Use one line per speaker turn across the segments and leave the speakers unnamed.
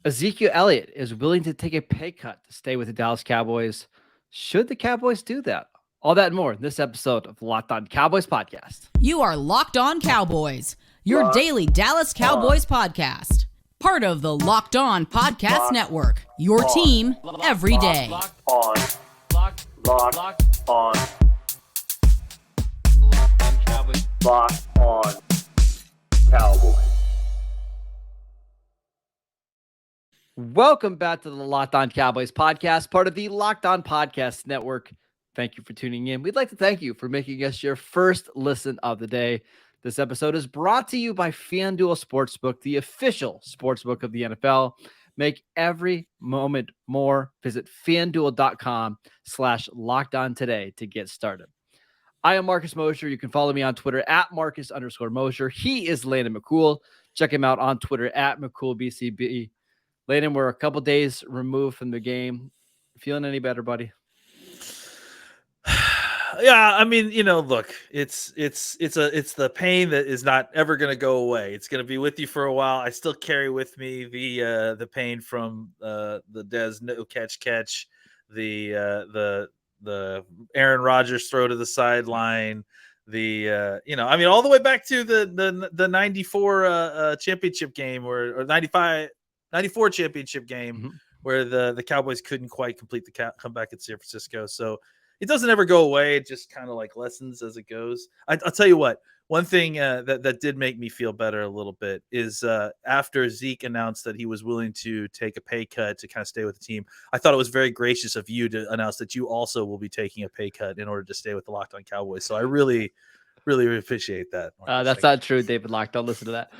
Ezekiel Elliott is willing to take a pay cut to stay with the Dallas Cowboys. Should the Cowboys do that? All that and more in this episode of Locked On Cowboys podcast.
You are Locked On Cowboys, your daily Dallas Cowboys podcast. Part of the Locked On Podcast Network, your team every day.
Locked on
Cowboys.
Locked on Cowboys.
Welcome back to the Locked On Cowboys podcast, part of the Locked On Podcast Network. Thank you for tuning in. We'd like to thank you for making us your first listen of the day. This episode is brought to you by FanDuel Sportsbook, the official sportsbook of the NFL. Make every moment more. Visit FanDuel.com/LockedOn today to get started. I am Marcus Mosher. You can follow me on Twitter at Marcus_Mosher. He is Landon McCool. Check him out on Twitter at McCoolBCB. Landon, we're a couple days removed from the game. Feeling any better, buddy?
Yeah, I mean, look, it's the pain that is not ever going to go away. It's going to be with you for a while. I still carry with me the pain from the Dez no catch, the Aaron Rodgers throw to the sideline, all the way back to the 94 championship game or 94 championship game where the Cowboys couldn't quite complete the comeback at San Francisco. So it doesn't ever go away. It just kind of like lessens as it goes. I'll tell you what, one thing that did make me feel better a little bit is after Zeke announced that he was willing to take a pay cut to kind of stay with the team, I thought it was very gracious of you to announce that you also will be taking a pay cut in order to stay with the Locked On Cowboys. So I really, really appreciate that.
That's not true, David Locke. Don't listen to that.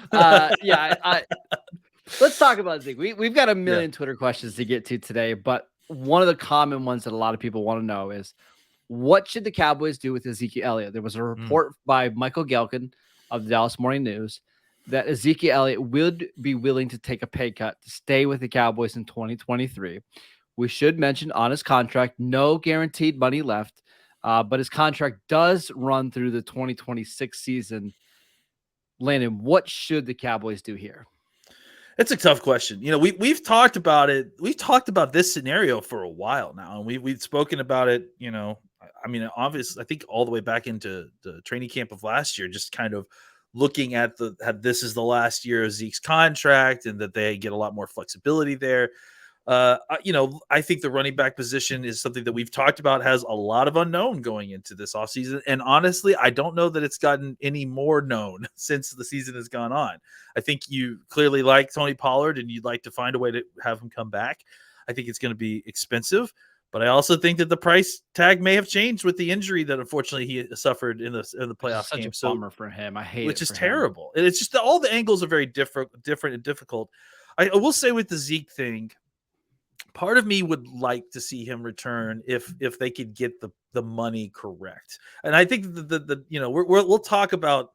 Let's talk about Zeke. We've got a million Twitter questions to get to today, but one of the common ones that a lot of people want to know is, what should the Cowboys do with Ezekiel Elliott? There was a report by Michael Gelkin of the Dallas Morning News that Ezekiel Elliott would be willing to take a pay cut to stay with the Cowboys in 2023. We should mention on his contract, no guaranteed money left, but his contract does run through the 2026 season. Landon, what should the Cowboys do here?
It's a tough question. We've talked about it. We've talked about this scenario for a while now, and we've spoken about it. Obviously, I think all the way back into the training camp of last year, just kind of looking at this is the last year of Zeke's contract, and that they get a lot more flexibility there. I think the running back position is something that we've talked about has a lot of unknown going into this offseason. And honestly, I don't know that it's gotten any more known since the season has gone on. I think you clearly like Tony Pollard and you'd like to find a way to have him come back. I think it's going to be expensive, but I also think that the price tag may have changed with the injury that unfortunately he suffered in the playoff game.
Such a bummer for him. I hate it.
Which is terrible. And it's just all the angles are very different and difficult. I will say with the Zeke thing, part of me would like to see him return if they could get the money correct. And I think we'll talk about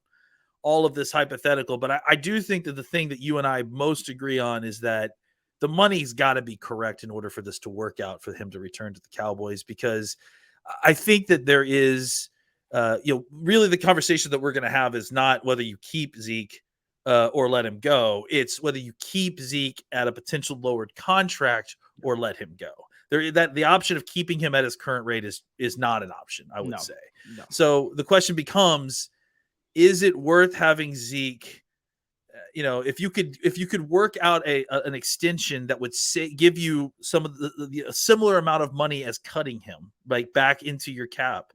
all of this hypothetical, but I do think that the thing that you and I most agree on is that the money's got to be correct in order for this to work out for him to return to the Cowboys, because I think that there is, really the conversation that we're going to have is not whether you keep Zeke or let him go. It's whether you keep Zeke at a potential lowered contract or let him go. That the option of keeping him at his current rate is not an option, I would say. No. So the question becomes, is it worth having Zeke? If you could work out an extension that would give you some of the similar amount of money as cutting him, like back into your cap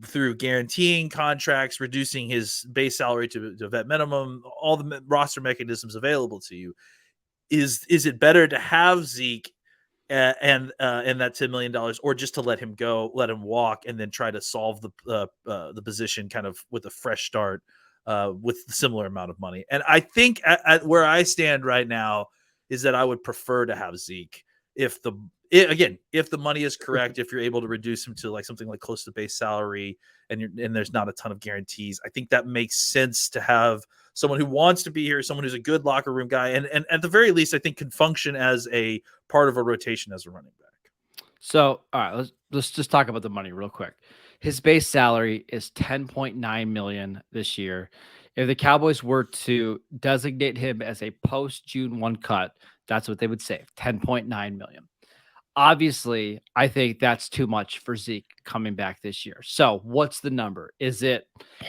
through guaranteeing contracts, reducing his base salary to vet minimum, all the roster mechanisms available to you, is it better to have Zeke and that $10 million, or just to let him go, let him walk, and then try to solve the position kind of with a fresh start with a similar amount of money? And I think at where I stand right now is that I would prefer to have Zeke if the money is correct, if you're able to reduce him to like something like close to base salary and there's not a ton of guarantees. I think that makes sense to have someone who wants to be here, someone who's a good locker room guy, and at the very least, I think can function as a part of a rotation as a running back.
So, all right, let's just talk about the money real quick. His base salary is $10.9 million this year. If the Cowboys were to designate him as a post June 1 cut, that's what they would save, $10.9 million. Obviously, I think that's too much for Zeke coming back this year. So what's the number? Is it,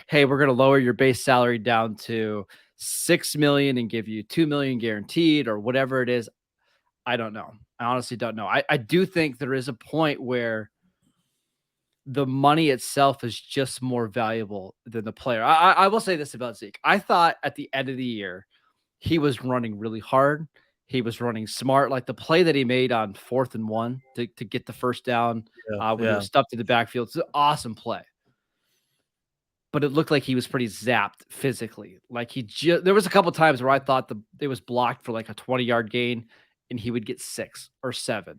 hey, we're going to lower your base salary down to $6 million and give you $2 million guaranteed, or whatever it is? I don't know. I honestly don't know. I do think there is a point where the money itself is just more valuable than the player. I will say this about Zeke. I thought at the end of the year, he was running really hard. He was running smart. Like the play that he made on 4th and 1 to get the first down when he was stuffed in the backfield. It's an awesome play. But it looked like he was pretty zapped physically. Like there was a couple times where I thought it was blocked for like a 20-yard gain and he would get 6 or 7.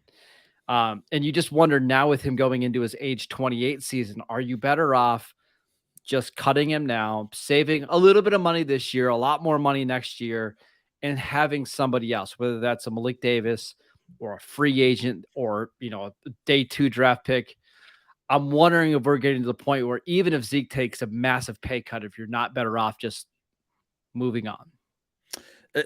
And you just wonder now with him going into his age 28 season, are you better off just cutting him now, saving a little bit of money this year, a lot more money next year, and having somebody else, whether that's a Malik Davis or a free agent or, a day 2 draft pick? I'm wondering if we're getting to the point where even if Zeke takes a massive pay cut, if you're not better off just moving on.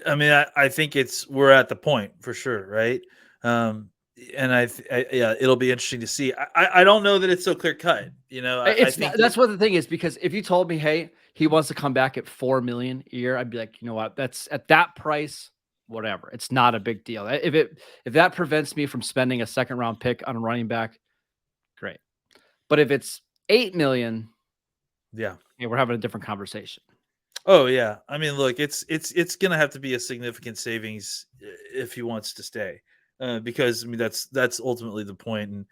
I mean, I think we're at the point for sure, right? And yeah, it'll be interesting to see. I don't know that it's so clear cut. I think
that's what the thing is, because if you told me, hey, he wants to come back at $4 million a year, I'd be like, you know what? That's at that price, whatever. It's not a big deal. If that prevents me from spending a 2nd round pick on a running back, great. But if it's $8 million,
yeah,
we're having a different conversation.
Oh yeah, I mean, look, it's gonna have to be a significant savings if he wants to stay, because I mean that's ultimately the point, and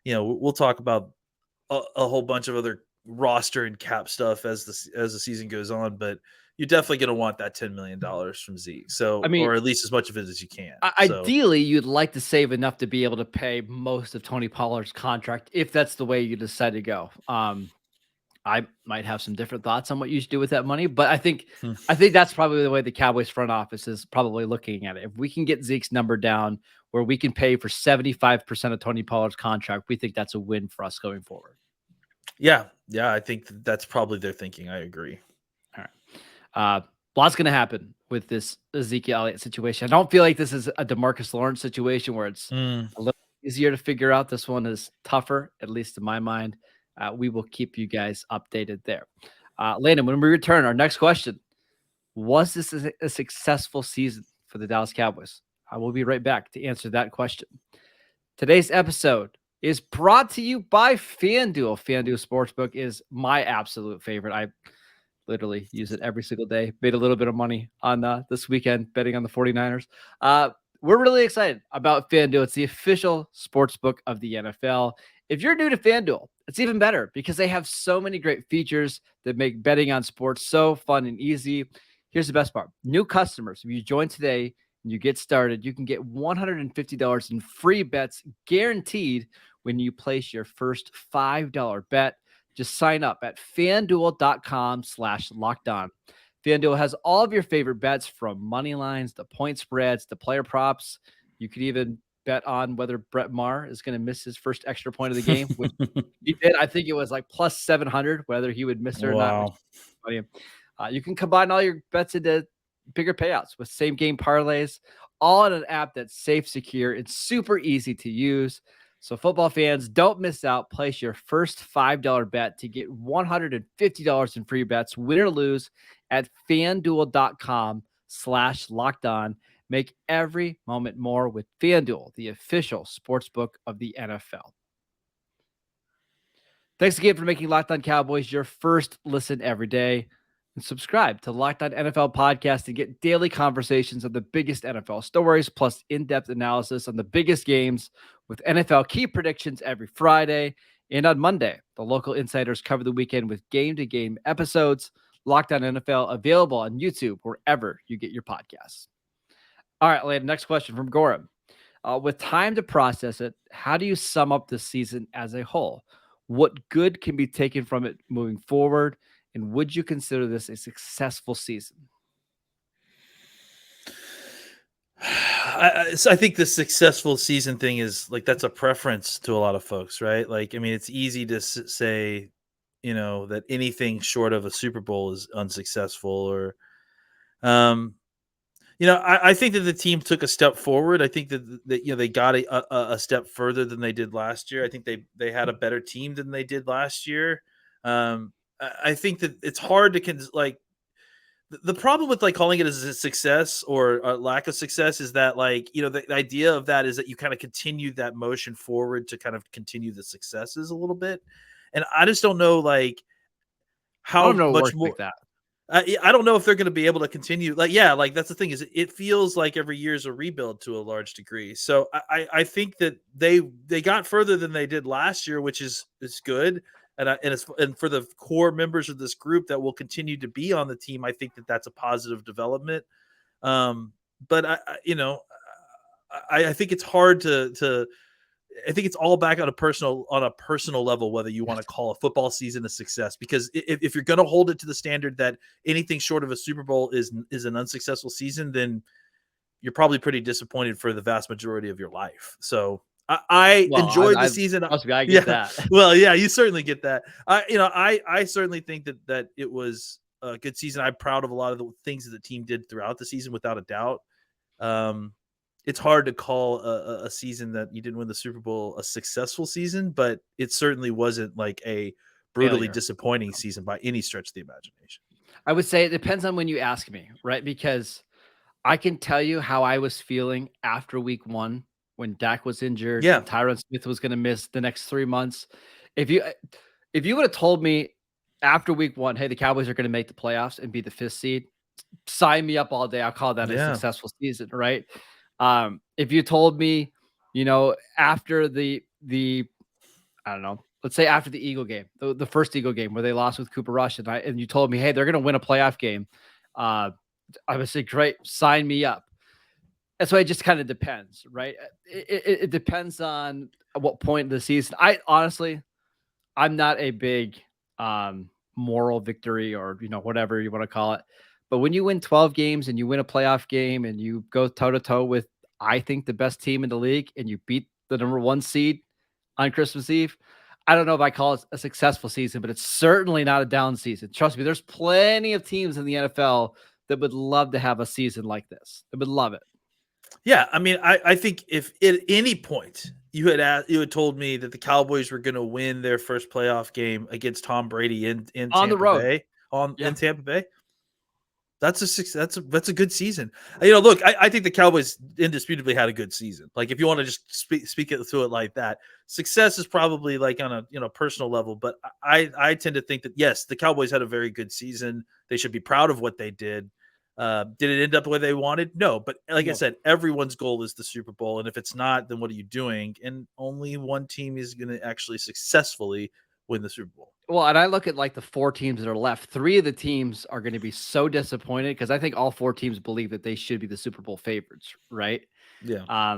we'll talk about a whole bunch of other roster and cap stuff as the season goes on, but you're definitely gonna want that $10 million from Zeke, so, I mean, or at least as much of it as you can.
Ideally, you'd like to save enough to be able to pay most of Tony Pollard's contract if that's the way you decide to go. I might have some different thoughts on what you should do with that money, but I think that's probably the way the Cowboys front office is probably looking at it. If we can get Zeke's number down where we can pay for 75% of Tony Pollard's contract, we think that's a win for us going forward.
Yeah, I think that's probably their thinking. I agree.
All right. Lots going to happen with this Ezekiel Elliott situation. I don't feel like this is a DeMarcus Lawrence situation where it's a little easier to figure out. This one is tougher, at least in my mind. We will keep you guys updated there. Landon, when we return, our next question: was this a successful season for the Dallas Cowboys? I will be right back to answer that question. Today's episode is brought to you by FanDuel. FanDuel Sportsbook is my absolute favorite. I literally use it every single day. Made a little bit of money on this weekend betting on the 49ers. We're really excited about FanDuel. It's the official sportsbook of the NFL. If you're new to FanDuel, it's even better because they have so many great features that make betting on sports so fun and easy. Here's the best part. New customers, if you join today and you get started, you can get $150 in free bets guaranteed when you place your first $5 bet. Just sign up at FanDuel.com/lockedon. FanDuel has all of your favorite bets, from money lines, to point spreads, to player props. You could even bet on whether Brett Maher is going to miss his first extra point of the game, which he did. I think it was like plus 700, whether he would miss it or not. You can combine all your bets into bigger payouts with same game parlays, all in an app that's safe, secure, and super easy to use. So football fans, don't miss out. Place your first $5 bet to get $150 in free bets, win or lose, at FanDuel.com/lockedon. Make every moment more with FanDuel, the official sportsbook of the NFL. Thanks again for making Locked On Cowboys your first listen every day. And subscribe to Locked On NFL Podcast to get daily conversations of the biggest NFL stories, plus in-depth analysis on the biggest games with NFL key predictions every Friday. And on Monday, the local insiders cover the weekend with game-to-game episodes. Locked On NFL, available on YouTube, wherever you get your podcasts. All right, Landon, next question from Gorham. With time to process it, how do you sum up the season as a whole? What good can be taken from it moving forward? And would you consider this a successful season?
I think the successful season thing is like, that's a preference to a lot of folks, right? Like, I mean, it's easy to say that anything short of a Super Bowl is unsuccessful. Or, I think that the team took a step forward. I think that they got a step further than they did last year. I think they had a better team than they did last year. I think that it's hard to the problem with calling it as a success or a lack of success is that the idea of that is that you kind of continue that motion forward to kind of continue the successes a little bit. And I just don't know
I
how
don't know
much
work
more
like that.
I don't know if they're going to be able to continue. That's the thing is it feels like every year is a rebuild to a large degree. So I think that they got further than they did last year, which is good. And for the core members of this group that will continue to be on the team, I think that that's a positive development. But I think it's hard to I think it's all back on a personal level, whether you want to call a football season a success, because if you're going to hold it to the standard that anything short of a Super Bowl is an unsuccessful season, then you're probably pretty disappointed for the vast majority of your life. So I enjoyed the season.
I get that.
Well, yeah, you certainly get that. I certainly think that it was a good season. I'm proud of a lot of the things that the team did throughout the season, without a doubt. It's hard to call a season that you didn't win the Super Bowl a successful season, but it certainly wasn't like a brutally disappointing season by any stretch of the imagination.
I would say it depends on when you ask me, right? Because I can tell you how I was feeling after week 1 when Dak was injured.
Yeah.
Tyron Smith was going to miss the next 3 months. If you would have told me after week 1, hey, the Cowboys are going to make the playoffs and be the 5th seed, sign me up all day. I'll call that a successful season, right? If you told me, after the I don't know, let's say after the Eagle game, the first Eagle game where they lost with Cooper Rush, and you told me, hey, they're going to win a playoff game, I would say, great, sign me up. That's why it just kind of depends, right? It depends on what point of the season. I'm not a big moral victory or whatever you want to call it. But when you win 12 games and you win a playoff game and you go toe-to-toe with, I think, the best team in the league, and you beat the number 1 seed on Christmas Eve, I don't know if I call it a successful season, but it's certainly not a down season. Trust me, there's plenty of teams in the NFL that would love to have a season like this. They would love it.
Yeah, I mean, I think if at any point you had told me that the Cowboys were going to win their first playoff game against Tom Brady in
on
Tampa
the road
Bay, in Tampa Bay, that's a good season. Look, I think the Cowboys indisputably had a good season. Like, if you want to just speak it through it like that, success is probably like on a personal level. But I tend to think that yes, the Cowboys had a very good season. They should be proud of what they did. Did it end up the way they wanted? No, but like I said, everyone's goal is the Super Bowl, and if it's not, then what are you doing? And only one team is going to actually successfully win the Super Bowl.
Well, and I look at the 4 teams that are left. 3 of the teams are going to be so disappointed because I think all 4 teams believe that they should be the Super Bowl favorites, right?
Yeah.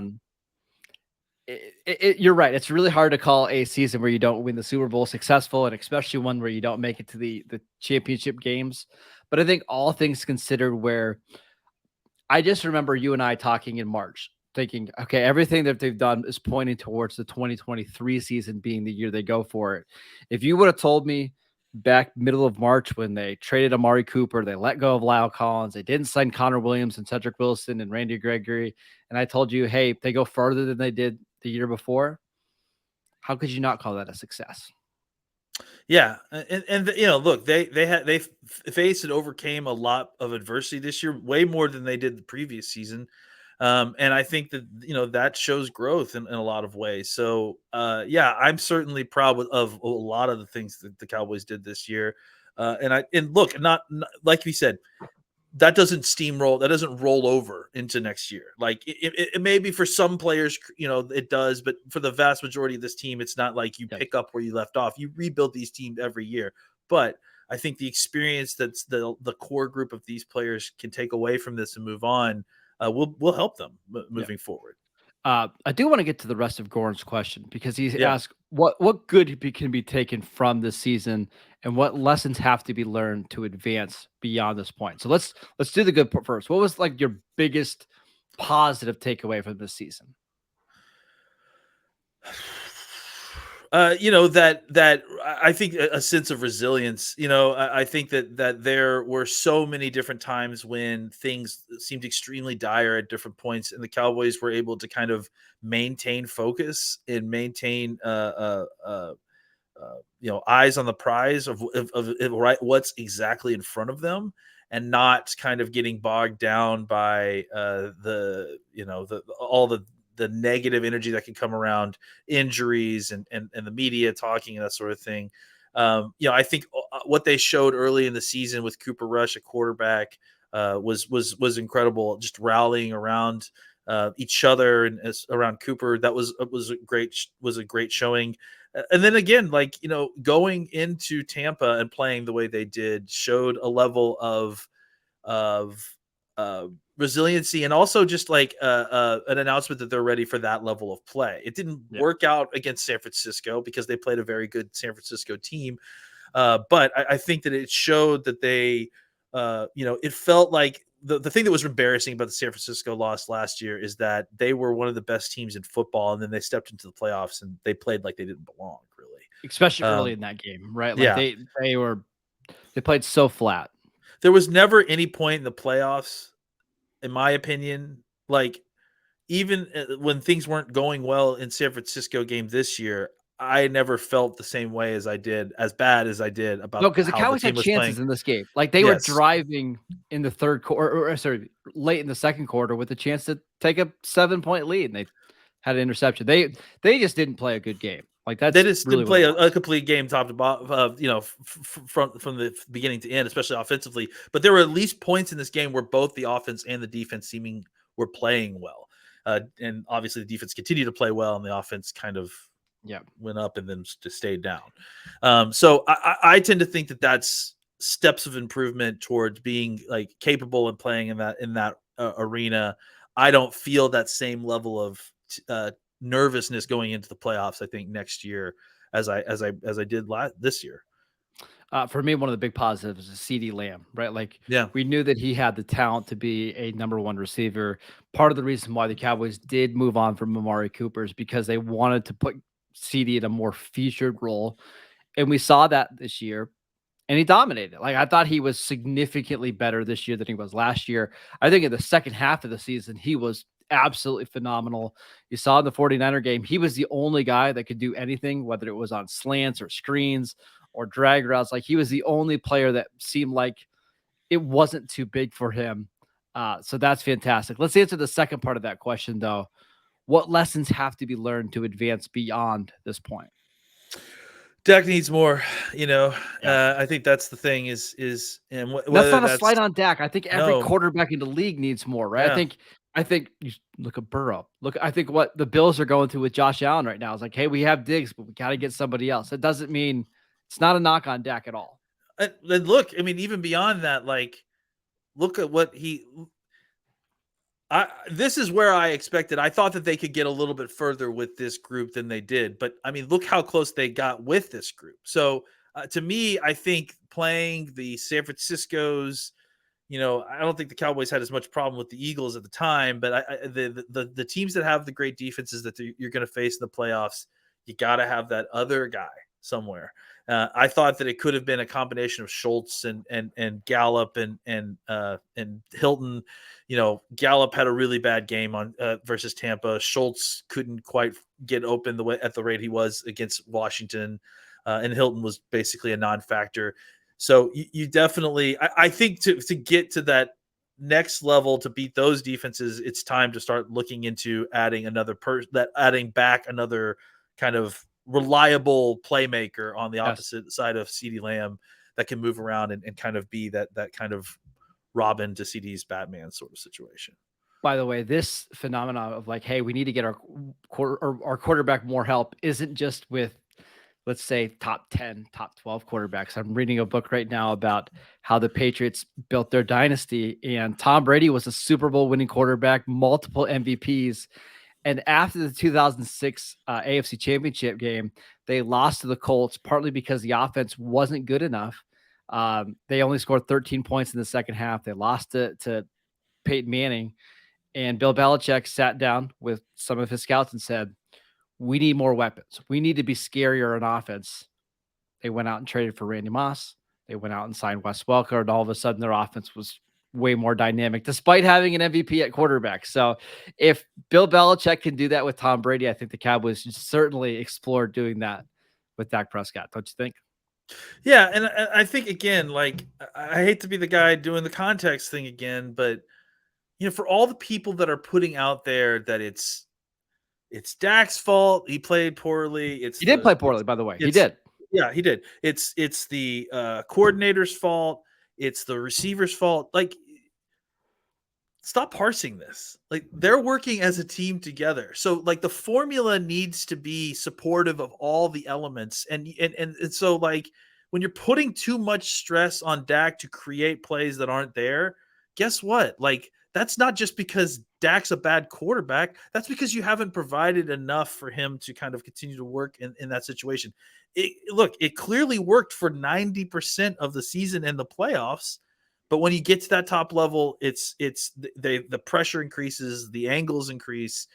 You're right. It's really hard to call a season where you don't win the Super Bowl successful, and especially one where you don't make it to the championship games. But I think all things considered, where I just remember you and I talking in March, thinking, okay, everything that they've done is pointing towards the 2023 season being the year they go for it. If you would have told me back middle of March when they traded Amari Cooper, they let go of Lyle Collins, they didn't sign Connor Williams and Cedric Wilson and Randy Gregory, and I told you, hey, they go further than they did the year before, how could you not call that a success?
Yeah, and look, they faced and overcame a lot of adversity this year, way more than they did the previous season. And I think that that shows growth in a lot of ways. So yeah, I'm certainly proud of a lot of the things that the Cowboys did this year. And look, not like we said, that doesn't steamroll, that doesn't roll over into next year. Like it may be for some players, it does, but for the vast majority of this team, it's not like you pick up where you left off. You rebuild these teams every year. But I think the experience that's the core group of these players can take away from this and move on will help them moving forward.
I do want to get to the rest of Goran's question because he asked what good can be taken from this season and what lessons have to be learned to advance beyond this point. So let's do the good part first. What was your biggest positive takeaway from this season?
That I think a sense of resilience. I think that there were so many different times when things seemed extremely dire at different points, and the Cowboys were able to kind of maintain focus and maintain eyes on the prize of right what's exactly in front of them, and not kind of getting bogged down by all the negative energy that can come around injuries and the media talking and that sort of thing. I think what they showed early in the season with Cooper Rush at quarterback was incredible, just rallying around each other and around Cooper. That was a great showing. And then again, going into Tampa and playing the way they did showed a level of resiliency, and also just an announcement that they're ready for that level of play. It didn't work out against San Francisco because they played a very good San Francisco team. But I think that it showed that they, it felt like the thing that was embarrassing about the San Francisco loss last year is that they were one of the best teams in football, and then they stepped into the playoffs and they played like they didn't belong, really.
Especially early in that game, right? Like they played so flat.
There was never any point in the playoffs, in my opinion, even when things weren't going well in San Francisco game this year, I never felt the same way as bad as I did about.
No, because the Cowboys had chances in this game. Like they were driving in the third quarter, or late in the second quarter with a chance to take a 7-point lead, and they had an interception. They just didn't play a good game. Like
they just didn't play a complete game top to bottom, from the beginning to end, especially offensively. But there were at least points in this game where both the offense and the defense were playing well, and obviously the defense continued to play well, and the offense kind of went up and then just stayed down. So I tend to think that that's steps of improvement towards being capable and playing in that arena. I don't feel that same level of nervousness going into the playoffs, I think, next year as I did this year.
For me, one of the big positives is CeeDee Lamb, right? We knew that he had the talent to be a number one receiver. Part of the reason why the Cowboys did move on from Amari Cooper is because they wanted to put CeeDee in a more featured role. And we saw that this year, and he dominated. I thought he was significantly better this year than he was last year. I think in the second half of the season, he was absolutely phenomenal. You saw in the 49er game, he was the only guy that could do anything, whether it was on slants or screens or drag routes. He was the only player that seemed like it wasn't too big for him. So that's fantastic. Let's answer the second part of that question, though. What lessons have to be learned to advance beyond this point?
Dak needs more, I think that's the thing is, and
that's not a slight on Dak. I think every quarterback in the league needs more, right?
Yeah.
I think you look at Burrow. I think what the Bills are going through with Josh Allen right now is hey, we have Diggs, but we got to get somebody else. It doesn't mean it's not a knock on Dak at all.
And look, I mean, even beyond that, look at what this is where I expected. I thought that they could get a little bit further with this group than they did, but I mean, look how close they got with this group. So to me, I think playing the San Franciscos, I don't think the Cowboys had as much problem with the Eagles at the time, but the teams that have the great defenses that you're going to face in the playoffs, you got to have that other guy somewhere. I thought that it could have been a combination of Schultz and Gallup and Hilton. Gallup had a really bad game on versus Tampa. Schultz couldn't quite get open at the rate he was against Washington, and Hilton was basically a non-factor. So you definitely, I think to get to that next level, to beat those defenses, it's time to start looking into adding adding back another kind of reliable playmaker on the opposite side of CeeDee Lamb that can move around and kind of be that kind of Robin to CeeDee's Batman sort of situation.
By the way, this phenomenon of hey, we need to get our quarterback more help isn't just with, let's say, top 10, top 12 quarterbacks. I'm reading a book right now about how the Patriots built their dynasty, and Tom Brady was a Super Bowl winning quarterback, multiple MVPs. And after the 2006 AFC Championship game, they lost to the Colts, partly because the offense wasn't good enough. They only scored 13 points in the second half. They lost to Peyton Manning. And Bill Belichick sat down with some of his scouts and said, we need more weapons. We need to be scarier on offense. They went out and traded for Randy Moss. They went out and signed Wes Welker, and all of a sudden their offense was way more dynamic, despite having an MVP at quarterback. So if Bill Belichick can do that with Tom Brady, I think the Cowboys should certainly explore doing that with Dak Prescott. Don't you think?
Yeah, and I think again, like I hate to be the guy doing the context thing again, but for all the people that are putting out there that it's Dak's fault, he played poorly.
He did play poorly, by the way. He did.
Yeah, he did. It's the coordinator's fault. It's the receiver's fault. Like, stop parsing this. Like, they're working as a team together. So, like, the formula needs to be supportive of all the elements. And so, like, when you're putting too much stress on Dak to create plays that aren't there, guess what? Like, that's not just because Dak's a bad quarterback. That's because you haven't provided enough for him to kind of continue to work in that situation. It clearly worked for 90% of the season and the playoffs. But when you get to that top level, the pressure increases, the angles increase.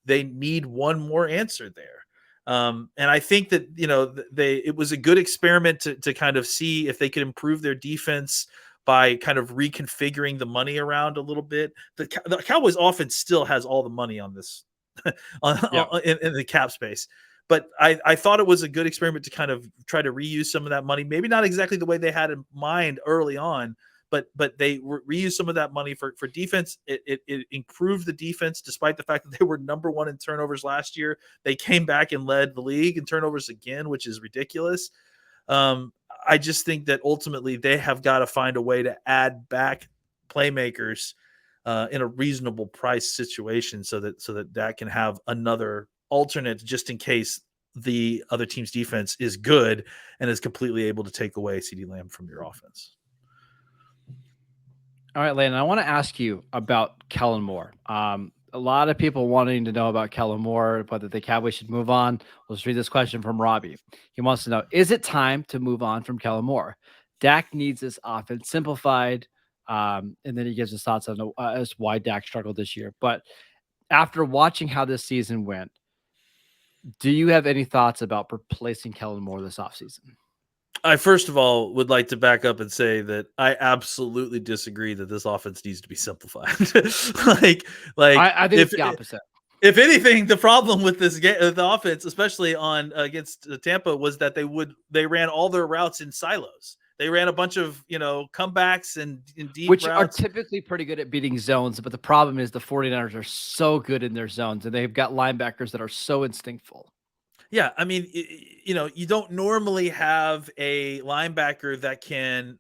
They need one more answer there. And I think that, it was a good experiment to kind of see if they could improve their defense by kind of reconfiguring the money around a little bit. The Cowboys offense still has all the money on this in the cap space. But I thought it was a good experiment to kind of try to reuse some of that money. Maybe not exactly the way they had in mind early on, but they reused some of that money for defense. It improved the defense, despite the fact that they were number one in turnovers last year. They came back and led the league in turnovers again, which is ridiculous. I just think that ultimately they have got to find a way to add back playmakers in a reasonable price situation so that can have another alternate just in case the other team's defense is good and is completely able to take away CeeDee Lamb from your offense.
All right, Landon, I want to ask you about Kellen Moore. A lot of people wanting to know about Kellen Moore, whether the Cowboys should move on. Let's read this question from Robbie. He wants to know, is it time to move on from Kellen Moore? Dak needs this offense simplified. And then he gives his thoughts on as to why Dak struggled this year. But after watching how this season went, do you have any thoughts about replacing Kellen Moore this offseason?
I first of all would like to back up and say that I absolutely disagree that this offense needs to be simplified. I think
it's the opposite.
If anything, the problem with this game, the offense, especially on against Tampa, was that they ran all their routes in silos. They ran a bunch of comebacks and deep
which
routes.
Are typically pretty good at beating zones, but the problem is the 49ers are so good in their zones, and they've got linebackers that are so instinctful.
Yeah, I mean, you don't normally have a linebacker that can,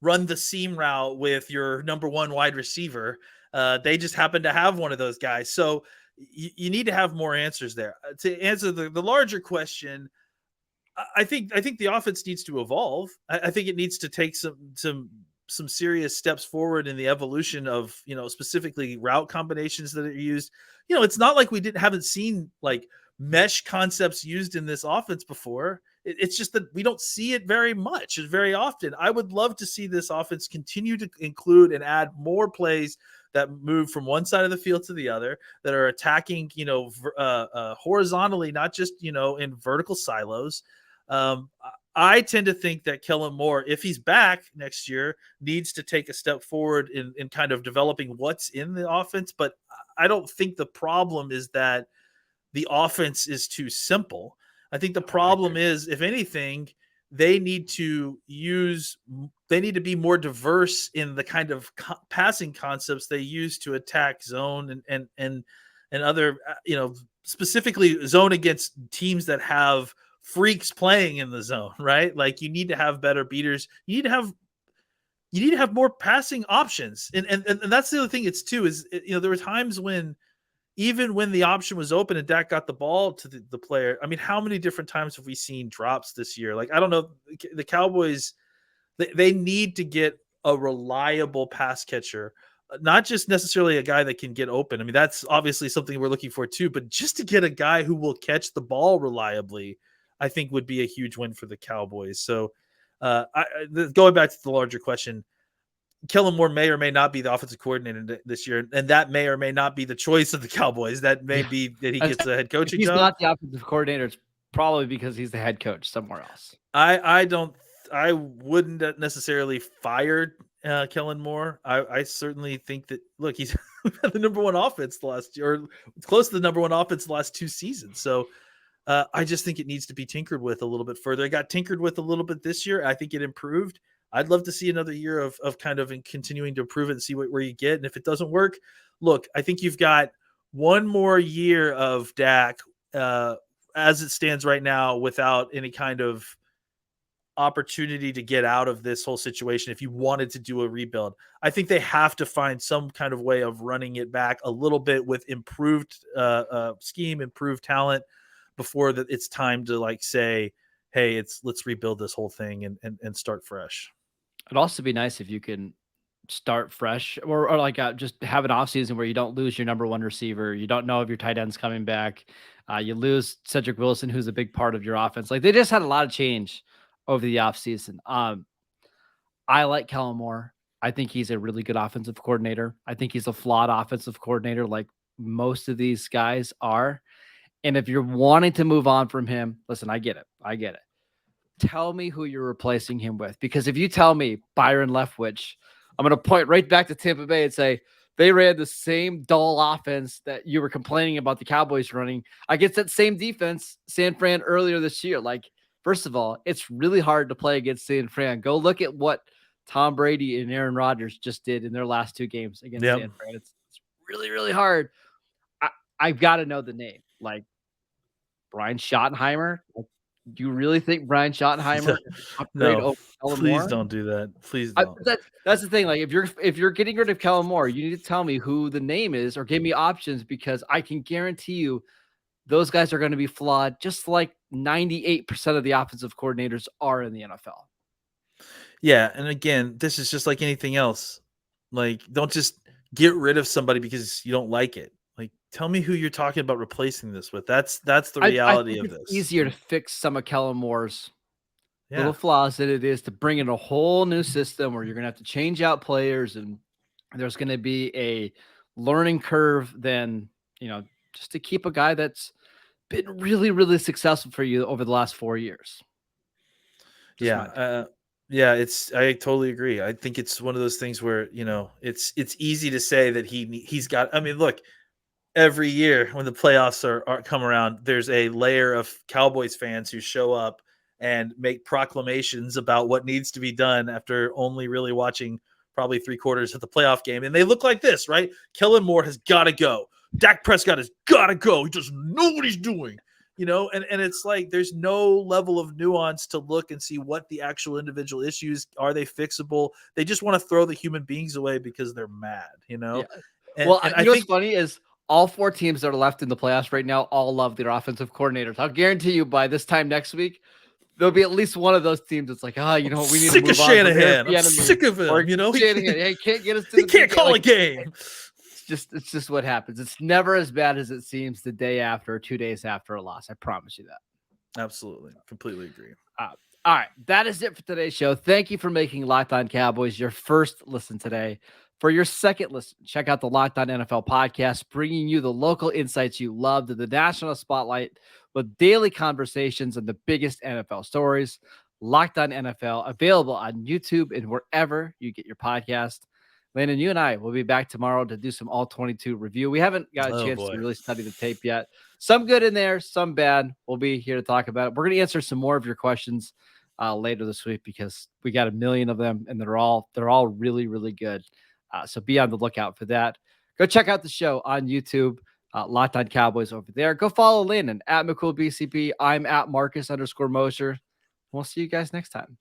run the seam route with your number one wide receiver. They just happen to have one of those guys. So you need to have more answers there. To answer the larger question, I think the offense needs to evolve. I think it needs to take some serious steps forward in the evolution of, specifically route combinations that are used. It's not like we haven't seen like mesh concepts used in this offense before. It's just that we don't see it very much, very often. I would love to see this offense continue to include and add more plays that move from one side of the field to the other, that are attacking, horizontally, not just, in vertical silos. I tend to think that Kellen Moore, if he's back next year, needs to take a step forward in kind of developing what's in the offense. But I don't think the problem is that the offense is too simple. I think the problem is, if anything, they need to be more diverse in the kind of passing concepts they use to attack zone and other, specifically zone against teams that have freaks playing in the zone, right? Like, you need to have better beaters. You need to have more passing options. And that's the other thing there were times when, even when the option was open and Dak got the ball to the player, I mean, how many different times have we seen drops this year? Like, I don't know, the Cowboys, they need to get a reliable pass catcher, not just necessarily a guy that can get open. I mean, that's obviously something we're looking for too, but just to get a guy who will catch the ball reliably, I think would be a huge win for the Cowboys. So going back to the larger question, Kellen Moore may or may not be the offensive coordinator this year, and that may or may not be the choice of the Cowboys. That may be that he gets a head coaching
If he's
job.
not the offensive coordinator, it's probably because he's the head coach somewhere else.
I wouldn't necessarily fire Kellen Moore. I certainly think that, look, he's the number one offense the last year, or close to the number one offense the last 2 seasons. So I just think it needs to be tinkered with a little bit further. It got tinkered with a little bit this year. I think it improved. I'd love to see another year of kind of continuing to improve it and see where you get. And if it doesn't work, look, I think you've got one more year of Dak as it stands right now without any kind of opportunity to get out of this whole situation. If you wanted to do a rebuild, I think they have to find some kind of way of running it back a little bit with improved scheme, improved talent before that it's time to like say, hey, let's rebuild this whole thing and start fresh.
It'd also be nice if you can start fresh or like just have an offseason where you don't lose your number one receiver. You don't know if your tight end's coming back. You lose Cedric Wilson, who's a big part of your offense. Like they just had a lot of change over the offseason. I like Kellen Moore. I think he's a really good offensive coordinator. I think he's a flawed offensive coordinator like most of these guys are. And if you're wanting to move on from him, listen, I get it. Tell me who you're replacing him with. Because if you tell me Byron Leftwich, I'm going to point right back to Tampa Bay and say they ran the same dull offense that you were complaining about the Cowboys running against that same defense, San Fran, earlier this year. Like, first of all, it's really hard to play against San Fran. Go look at what Tom Brady and Aaron Rodgers just did in their last 2 games against San Fran. It's really, really hard. I've got to know the name. Like, Brian Schottenheimer. Do you really think Brian Schottenheimer is upgrade over Kellen Moore?
Please don't do that. Please don't.
That's the thing. Like if you're getting rid of Kellen Moore, you need to tell me who the name is or give me options because I can guarantee you those guys are going to be flawed, just like 98% of the offensive coordinators are in the NFL.
Yeah, and again, this is just like anything else. Like, don't just get rid of somebody because you don't like it. Like, tell me who you're talking about replacing this with. That's the reality of this.
It's easier to fix some of Kellen Moore's little flaws than it is to bring in a whole new system where you're going to have to change out players and there's going to be a learning curve than, just to keep a guy that's been really, really successful for you over the last 4 years.
I totally agree. I think it's one of those things where, it's easy to say that he's got, I mean, look, every year when the playoffs are come around, there's a layer of Cowboys fans who show up and make proclamations about what needs to be done after only really watching probably 3/4 of the playoff game. And they look like this, right? Kellen Moore has got to go. Dak Prescott has got to go. He doesn't know what he's doing, and it's like there's no level of nuance to look and see what the actual individual issues are. They fixable? They just want to throw the human beings away because they're mad,
Yeah.
And
I think what's funny is all 4 teams that are left in the playoffs right now all love their offensive coordinators. I'll guarantee you by this time next week, there'll be at least one of those teams that's like, we need
sick
to move
of
on.
Shanahan. I'm sick of him.
Or, Shanahan, he can't get us to
he can't call a game.
It's just what happens. It's never as bad as it seems the day after or 2 days after a loss. I promise you that.
Absolutely. Completely agree.
All right. That is it for today's show. Thank you for making Locked On Cowboys your first listen today. For your second listen, check out the Locked On NFL podcast, bringing you the local insights you love to the national spotlight with daily conversations and the biggest NFL stories. Locked On NFL, available on YouTube and wherever you get your podcast. Landon, you and I will be back tomorrow to do some All-22 review. We haven't got a chance to really study the tape yet. Some good in there, some bad. We'll be here to talk about it. We're going to answer some more of your questions later this week because we got a million of them, and they're all really, really good. So be on the lookout for that. Go check out the show on YouTube, Locked On Cowboys over there. Go follow Landon at McCoolBCP. I'm at Marcus _Mosher. We'll see you guys next time.